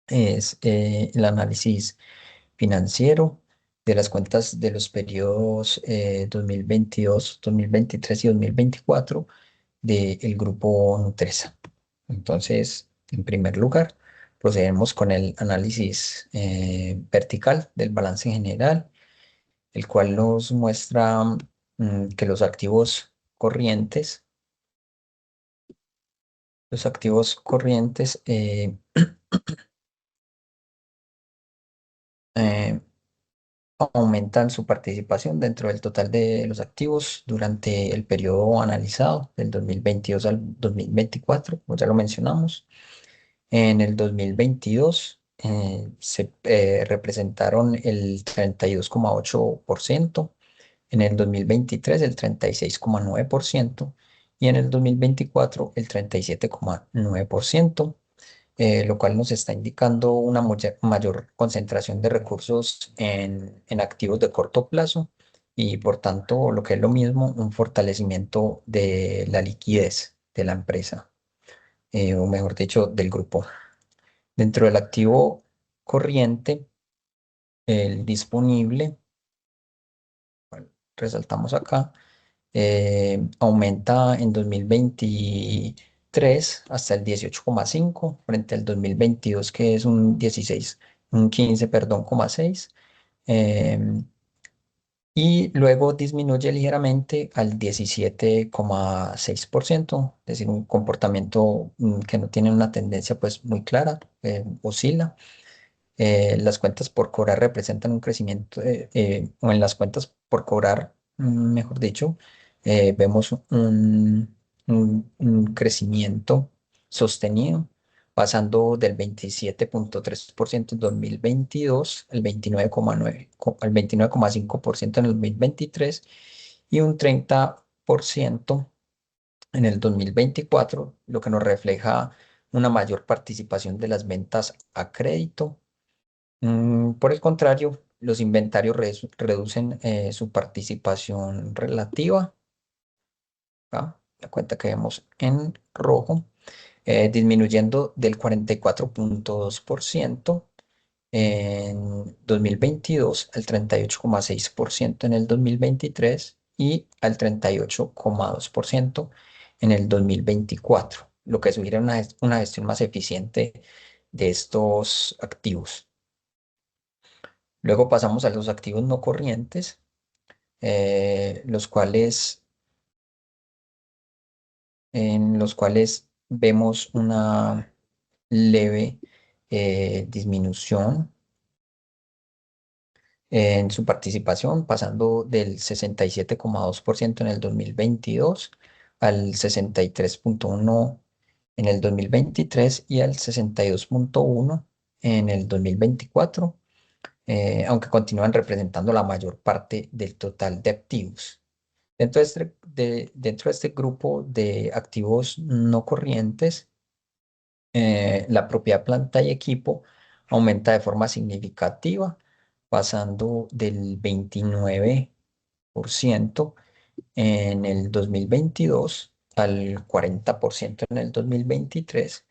es el análisis financiero de las cuentas de los periodos 2022, 2023 y 2024 del grupo Nutresa. Entonces, en primer lugar, procedemos con el análisis vertical del balance general, el cual nos muestra que los activos corrientes eh, aumentan su participación dentro del total de los activos durante el periodo analizado, del 2022 al 2024, como ya lo mencionamos. En el 2022 se representaron el 32,8%, en el 2023 el 36,9% y en el 2024 el 37,9%, lo cual nos está indicando una mayor concentración de recursos en activos de corto plazo y por tanto, lo que es lo mismo, un fortalecimiento de la liquidez de la empresa, o mejor dicho, del grupo. Dentro del activo corriente, el disponible, resaltamos acá, aumenta en 2023 hasta el 18,5 frente al 2022 que es un 15, perdón, 0,6. Y luego disminuye ligeramente al 17,6%, es decir, un comportamiento que no tiene una tendencia pues muy clara, oscila. Las cuentas por cobrar representan un crecimiento, o en las cuentas por cobrar, mejor dicho, vemos un crecimiento sostenido, pasando del 27,3% en 2022 al 29,5% en el 2023 y un 30% en el 2024, lo que nos refleja una mayor participación de las ventas a crédito. Por el contrario, los inventarios reducen su participación relativa, ¿va? La cuenta que vemos en rojo, disminuyendo del 44,2% en 2022 al 38,6% en el 2023 y al 38,2% en el 2024, lo que sugiere una gestión más eficiente de estos activos. Luego pasamos a los activos no corrientes, en los cuales vemos una leve disminución en su participación, pasando del 67,2% en el 2022 al 63,1% en el 2023 y al 62,1% en el 2024, aunque continúan representando la mayor parte del total de activos. Dentro de este grupo de activos no corrientes, la propiedad, planta y equipo aumenta de forma significativa, pasando del 29% en el 2022 al 40% en el 2023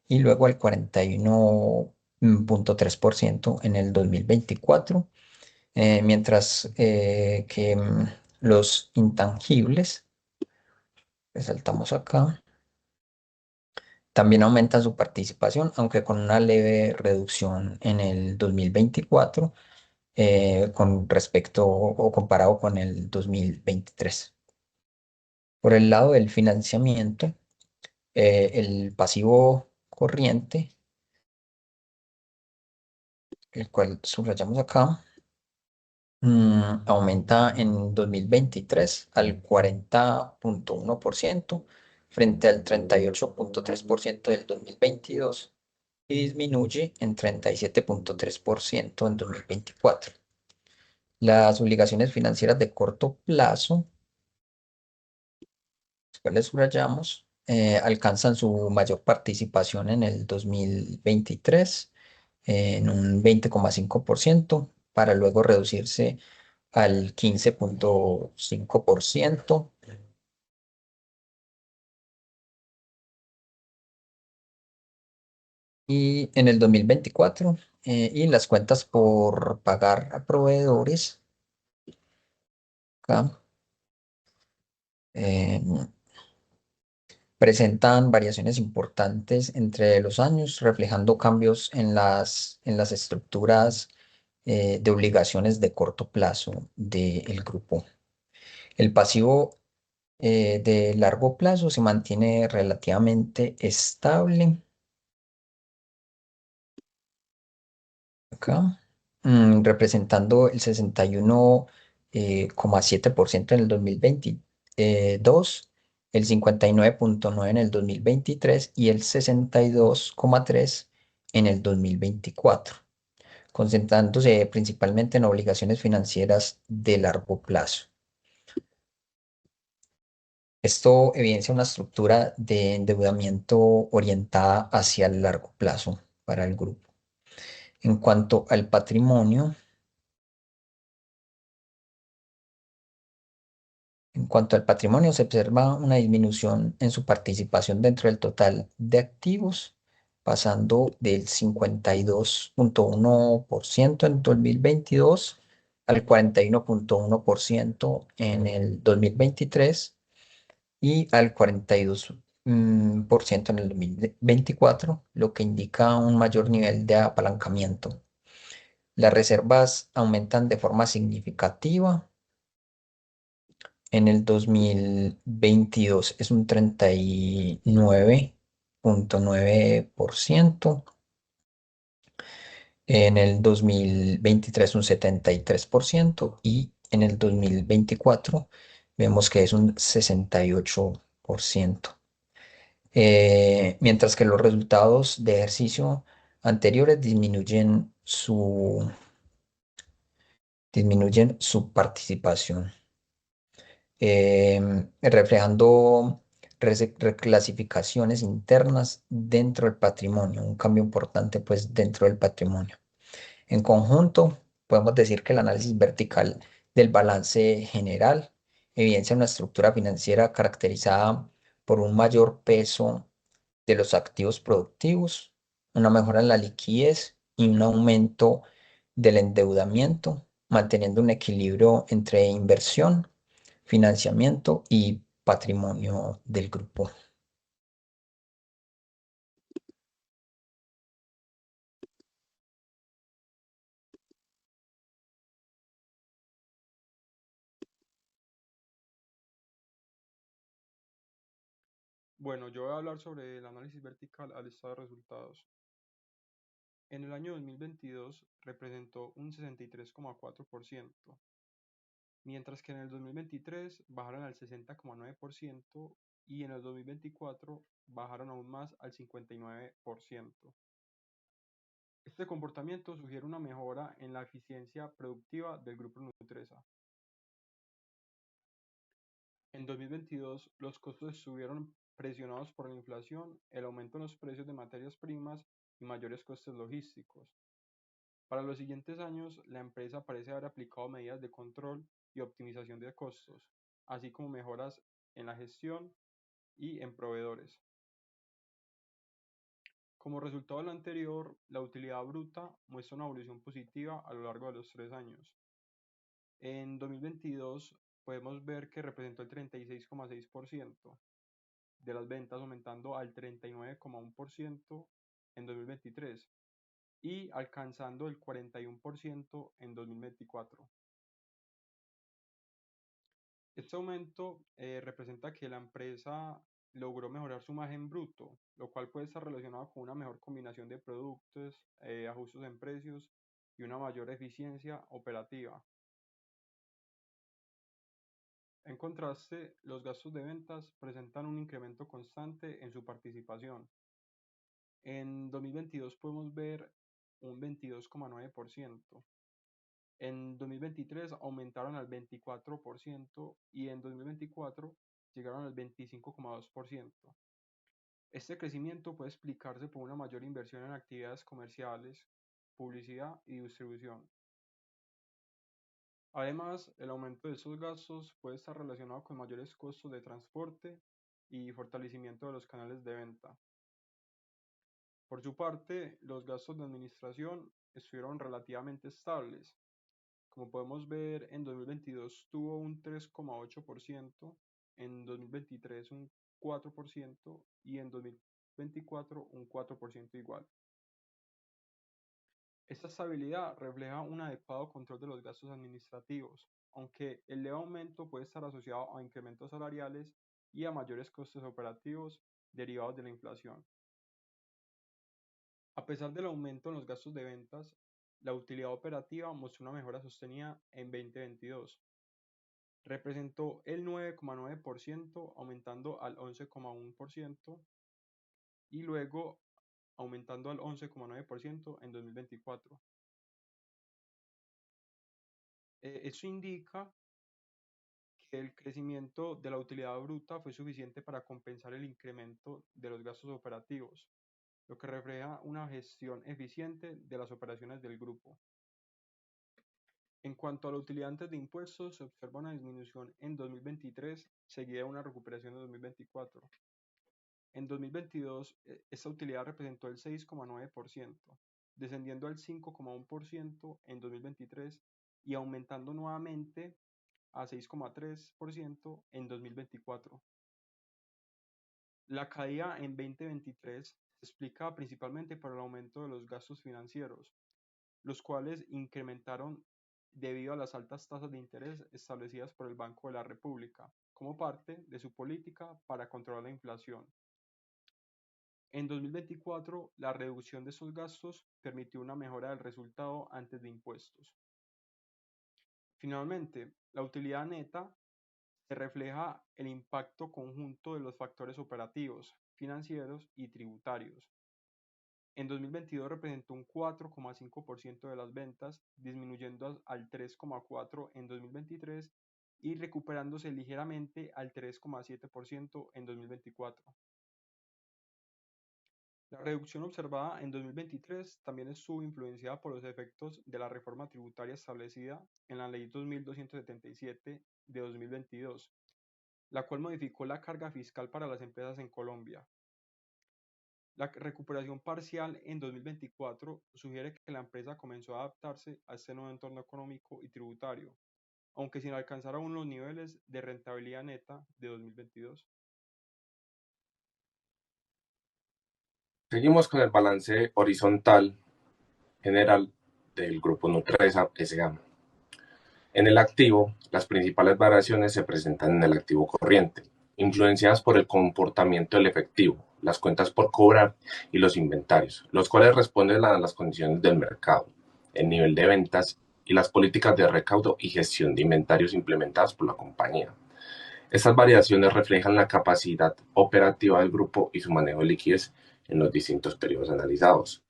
y luego al 41,3% en el 2024, mientras que los intangibles, resaltamos acá, también aumentan su participación, aunque con una leve reducción en el 2024 con respecto o comparado con el 2023. Por el lado del financiamiento, el pasivo corriente, el cual subrayamos acá, aumenta en 2023 al 40,1% frente al 38,3% del 2022 y disminuye en 37,3% en 2024. Las obligaciones financieras de corto plazo, las cuales subrayamos, alcanzan su mayor participación en el 2023 en un 20,5% para luego reducirse al 15,5% y en el 2024, y las cuentas por pagar a proveedores, acá, em, presentan variaciones importantes entre los años, reflejando cambios en las estructuras de obligaciones de corto plazo del grupo. El pasivo de largo plazo se mantiene relativamente estable acá, representando el 61,7% en el 2022, el 59,9% en el 2023 y el 62,3% en el 2024, concentrándose principalmente en obligaciones financieras de largo plazo. Esto evidencia una estructura de endeudamiento orientada hacia el largo plazo para el grupo. En cuanto al patrimonio, En cuanto al patrimonio, se observa una disminución en su participación dentro del total de activos, pasando del 52,1% en 2022 al 41,1% en el 2023 y al 42% en el 2024, lo que indica un mayor nivel de apalancamiento. Las reservas aumentan de forma significativa. En el 2022 es un 39,9%. En el 2023 un 73% y en el 2024 vemos que es un 68%. Mientras que los resultados de ejercicio anteriores disminuyen su participación, reflejando reclasificaciones internas dentro del patrimonio, un cambio importante pues dentro del patrimonio. En conjunto, podemos decir que el análisis vertical del balance general evidencia una estructura financiera caracterizada por un mayor peso de los activos productivos, una mejora en la liquidez y un aumento del endeudamiento, manteniendo un equilibrio entre inversión, financiamiento y patrimonio del grupo. Bueno, yo voy a hablar sobre el análisis vertical al estado de resultados. En el año 2022 representó un 63,4%, mientras que en el 2023 bajaron al 60,9% y en el 2024 bajaron aún más al 59%. Este comportamiento sugiere una mejora en la eficiencia productiva del grupo Nutresa. En 2022, los costos estuvieron presionados por la inflación, el aumento en los precios de materias primas y mayores costes logísticos. Para los siguientes años, la empresa parece haber aplicado medidas de control y optimización de costos, así como mejoras en la gestión y en proveedores. Como resultado de lo anterior, la utilidad bruta muestra una evolución positiva a lo largo de los 3 años. En 2022 podemos ver que representó el 36,6% de las ventas, aumentando al 39,1% en 2023 y alcanzando el 41% en 2024. Este aumento representa que la empresa logró mejorar su margen bruto, lo cual puede estar relacionado con una mejor combinación de productos, ajustes en precios y una mayor eficiencia operativa. En contraste, los gastos de ventas presentan un incremento constante en su participación. En 2022 podemos ver un 22,9%. En 2023 aumentaron al 24% y en 2024 llegaron al 25,2%. Este crecimiento puede explicarse por una mayor inversión en actividades comerciales, publicidad y distribución. Además, el aumento de estos gastos puede estar relacionado con mayores costos de transporte y fortalecimiento de los canales de venta. Por su parte, los gastos de administración estuvieron relativamente estables. Como podemos ver, en 2022 tuvo un 3,8%, en 2023 un 4% y en 2024 un 4% igual. Esta estabilidad refleja un adecuado control de los gastos administrativos, aunque el leve aumento puede estar asociado a incrementos salariales y a mayores costes operativos derivados de la inflación. A pesar del aumento en los gastos de ventas, la utilidad operativa mostró una mejora sostenida en 2022. Representó el 9,9%, aumentando al 11,1% y luego aumentando al 11,9% en 2024. Eso indica que el crecimiento de la utilidad bruta fue suficiente para compensar el incremento de los gastos operativos, lo que refleja una gestión eficiente de las operaciones del grupo. En cuanto a la utilidad antes de impuestos, se observa una disminución en 2023, seguida de una recuperación en 2024. En 2022, esta utilidad representó el 6,9%, descendiendo al 5,1% en 2023 y aumentando nuevamente a 6,3% en 2024. La caída en 2023 se explica principalmente por el aumento de los gastos financieros, los cuales incrementaron debido a las altas tasas de interés establecidas por el Banco de la República como parte de su política para controlar la inflación. En 2024, la reducción de estos gastos permitió una mejora del resultado antes de impuestos. Finalmente, la utilidad neta se refleja el impacto conjunto de los factores operativos, financieros y tributarios. En 2022 representó un 4,5% de las ventas, disminuyendo al 3,4% en 2023 y recuperándose ligeramente al 3,7% en 2024. La reducción observada en 2023 también estuvo influenciada por los efectos de la reforma tributaria establecida en la Ley 2277 de 2022, la cual modificó la carga fiscal para las empresas en Colombia. La recuperación parcial en 2024 sugiere que la empresa comenzó a adaptarse a este nuevo entorno económico y tributario, aunque sin alcanzar aún los niveles de rentabilidad neta de 2022. Seguimos con el balance horizontal general del grupo Nutresa S.A. En el activo, las principales variaciones se presentan en el activo corriente, influenciadas por el comportamiento del efectivo, las cuentas por cobrar y los inventarios, los cuales responden a las condiciones del mercado, el nivel de ventas y las políticas de recaudo y gestión de inventarios implementadas por la compañía. Estas variaciones reflejan la capacidad operativa del grupo y su manejo de liquidez en los distintos periodos analizados.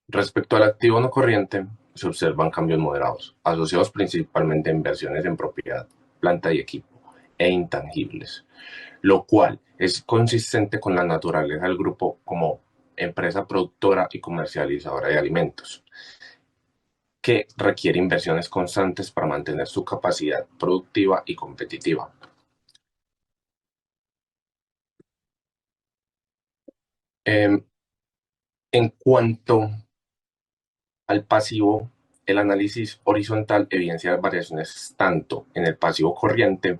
Respecto al activo no corriente, se observan cambios moderados, asociados principalmente a inversiones en propiedad, planta y equipo, e intangibles, lo cual es consistente con la naturaleza del grupo como empresa productora y comercializadora de alimentos, que requiere inversiones constantes para mantener su capacidad productiva y competitiva. En cuanto al pasivo, el análisis horizontal evidencia variaciones tanto en el pasivo corriente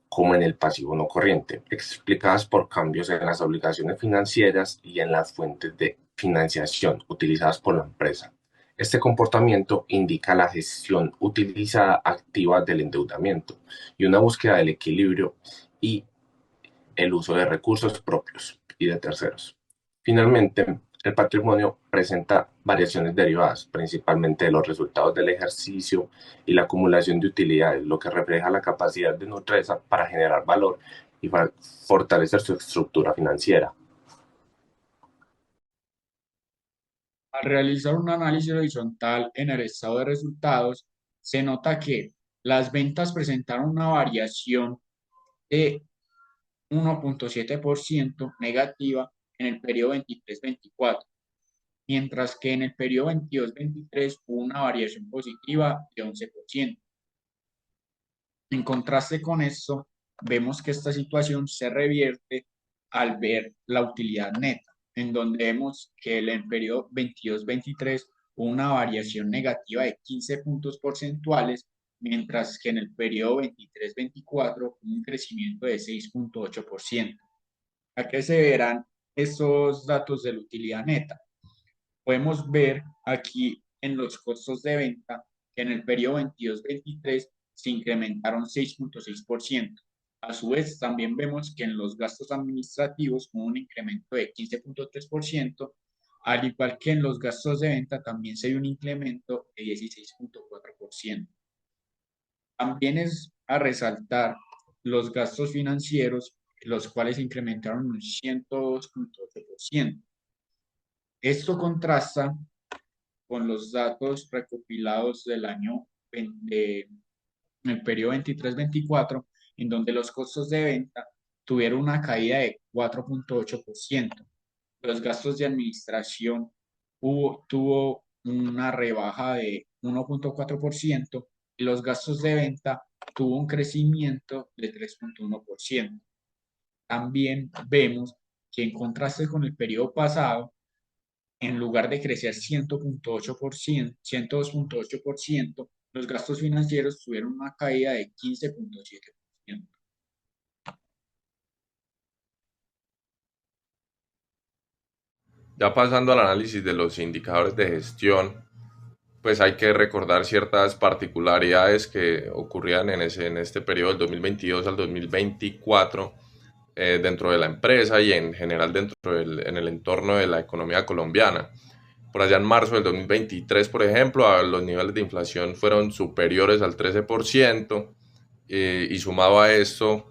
como en el pasivo no corriente, explicadas por cambios en las obligaciones financieras y en las fuentes de financiación utilizadas por la empresa. Este comportamiento indica la gestión utilizada activa del endeudamiento y una búsqueda del equilibrio y el uso de recursos propios y de terceros. Finalmente, el patrimonio presenta variaciones derivadas principalmente de los resultados del ejercicio y la acumulación de utilidades, lo que refleja la capacidad de Nutresa para generar valor y fortalecer su estructura financiera. Al realizar un análisis horizontal en el estado de resultados, se nota que las ventas presentaron una variación de 1,7% negativa en el periodo 23-24, mientras que en el periodo 22-23 hubo una variación positiva de 11%. En contraste con esto, vemos que esta situación se revierte al ver la utilidad neta, en donde vemos que en el periodo 22-23 hubo una variación negativa de 15 puntos porcentuales, mientras que en el periodo 23-24 hubo un crecimiento de 6,8%. ¿A qué se verán estos datos de la utilidad neta? Podemos ver aquí en los costos de venta que en el periodo 22-23 se incrementaron 6,6%. A su vez, también vemos que en los gastos administrativos hubo un incremento de 15,3%, al igual que en los gastos de venta también se dio un incremento de 16,4%. También es a resaltar los gastos financieros, los cuales incrementaron un 102,8%. Esto contrasta con los datos recopilados del año en el periodo 23-24, en donde los costos de venta tuvieron una caída de 4,8%. Los gastos de administración tuvo una rebaja de 1,4% y los gastos de venta tuvo un crecimiento de 3,1%. También vemos que en contraste con el periodo pasado, en lugar de crecer 102,8%, los gastos financieros tuvieron una caída de 15,7%. Ya pasando al análisis de los indicadores de gestión, pues hay que recordar ciertas particularidades que ocurrían en este periodo del 2022 al 2024 dentro de la empresa y en general en el entorno de la economía colombiana. Por allá en marzo del 2023, por ejemplo, los niveles de inflación fueron superiores al 13%, y sumado a esto,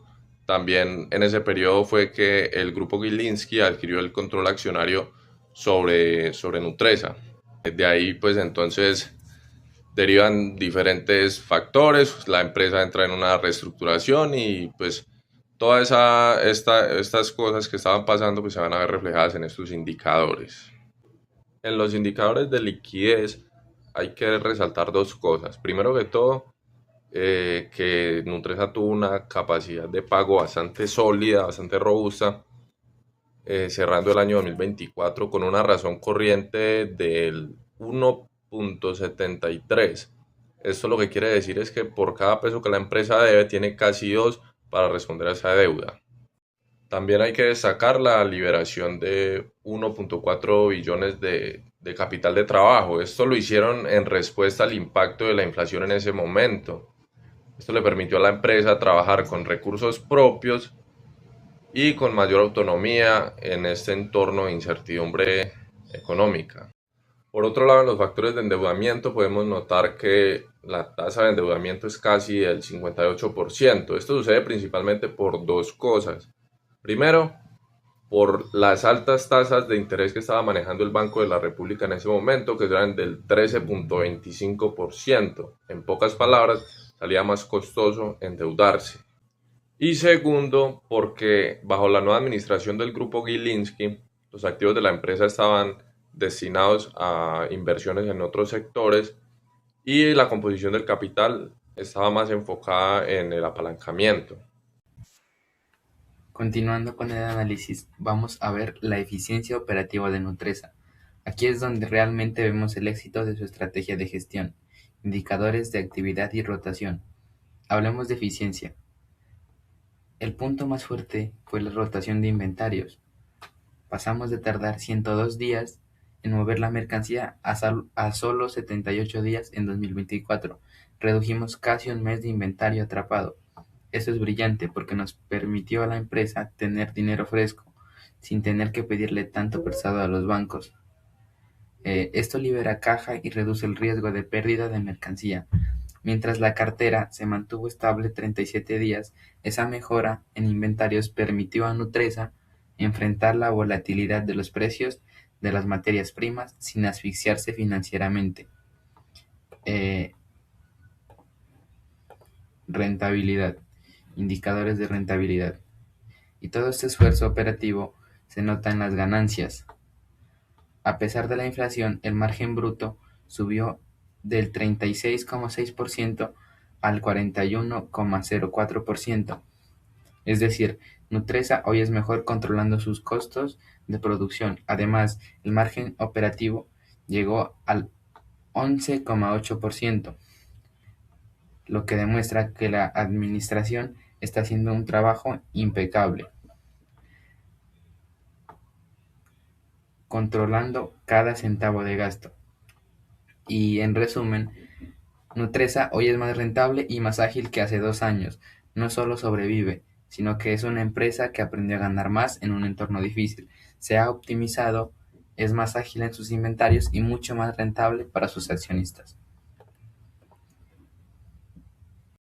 también en ese periodo fue que el grupo Gilinski adquirió el control accionario sobre Nutresa. De ahí, pues entonces derivan diferentes factores, la empresa entra en una reestructuración y pues todas estas cosas que estaban pasando pues se van a ver reflejadas en estos indicadores. En los indicadores de liquidez hay que resaltar dos cosas. Primero que todo, que Nutresa tuvo una capacidad de pago bastante sólida, bastante robusta, cerrando el año 2024 con una razón corriente del 1,73. Esto lo que quiere decir es que por cada peso que la empresa debe, tiene casi 2 para responder a esa deuda. También hay que destacar la liberación de 1,4 billones de capital de trabajo. Esto lo hicieron en respuesta al impacto de la inflación en ese momento. Esto le permitió a la empresa trabajar con recursos propios y con mayor autonomía en este entorno de incertidumbre económica. Por otro lado, en los factores de endeudamiento podemos notar que la tasa de endeudamiento es casi del 58%. Esto sucede principalmente por dos cosas. Primero, por las altas tasas de interés que estaba manejando el Banco de la República en ese momento, que eran del 13,25%. En pocas palabras, salía más costoso endeudarse. Y segundo, porque bajo la nueva administración del grupo Gilinski, los activos de la empresa estaban destinados a inversiones en otros sectores y la composición del capital estaba más enfocada en el apalancamiento. Continuando con el análisis, vamos a ver la eficiencia operativa de Nutresa. Aquí es donde realmente vemos el éxito de su estrategia de gestión, indicadores de actividad y rotación. Hablemos de eficiencia. El punto más fuerte fue la rotación de inventarios. Pasamos de tardar 102 días en mover la mercancía a solo 78 días en 2024. Redujimos casi un mes de inventario atrapado. Esto es brillante porque nos permitió a la empresa tener dinero fresco sin tener que pedirle tanto prestado a los bancos. Esto libera caja y reduce el riesgo de pérdida de mercancía. Mientras la cartera se mantuvo estable 37 días, esa mejora en inventarios permitió a Nutresa enfrentar la volatilidad de los precios de las materias primas sin asfixiarse financieramente. Rentabilidad. Indicadores de rentabilidad. Y todo este esfuerzo operativo se nota en las ganancias. A pesar de la inflación, el margen bruto subió del 36,6% al 41,04%. Es decir, Nutresa hoy es mejor controlando sus costos de producción. Además, el margen operativo llegó al 11,8%, lo que demuestra que la administración está haciendo un trabajo impecable, controlando cada centavo de gasto. Y en resumen, Nutresa hoy es más rentable y más ágil que hace 2 años. No solo sobrevive, sino que es una empresa que aprendió a ganar más en un entorno difícil. Se ha optimizado, es más ágil en sus inventarios y mucho más rentable para sus accionistas.